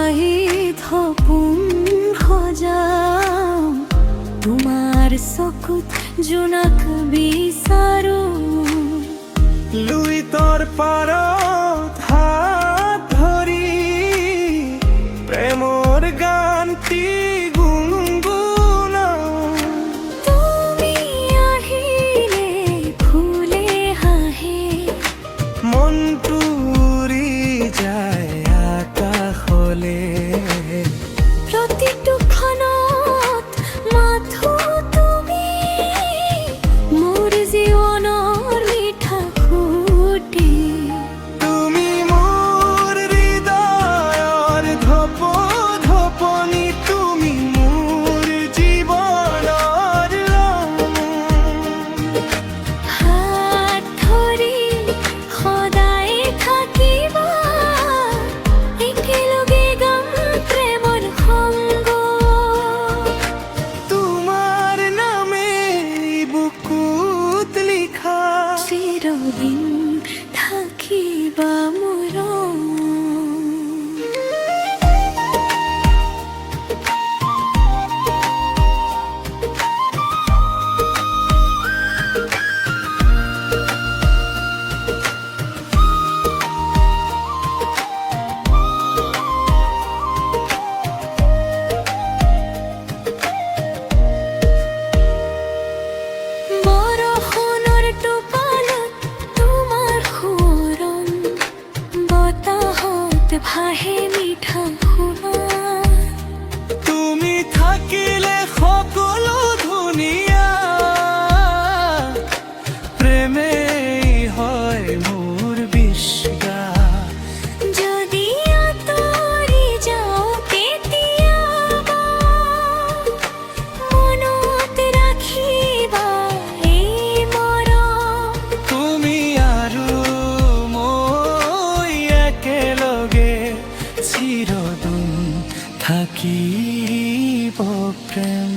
শহীদ সপোন সজাম তোমাৰ চকুত জোনাক বিচাৰো লুইতৰ পাৰত হাত ধৰি প্ৰেমৰ গানটি গুণগুণাও তুমি আহিলে ফুলে হাঁহে মনটো উৰি যায় আকাশলে প্ৰতিটো ক্ষণত মাথো তুমি মোৰ জীৱনৰ মিঠা সুঁতি তুমি মোৰ হৃদয়ৰ ধপধপনি তুমি মোৰ জীৱনৰ ৰং হাত ধৰি সদায় থাকিবা একেলগে গাম প্ৰেমৰ সংগ তোমাৰ নামে বুকুত লিখা চিৰদিন থাকিবা মৰম বৰষুণৰ টোপালত তোমাৰ সোঁৱৰণ বতাহত ভাহে মিঠা সুৱাস তুমি থাকিলে সকলো ধুনীয়া প্ৰেমেই হয় মোৰ বিশ্বাস যদি আঁতৰি যাওঁ কেতিয়াবা মনত ৰাখিবা এই মৰম তুমি আৰু মই একেলগে চিৰদিন থাকিব প্ৰেম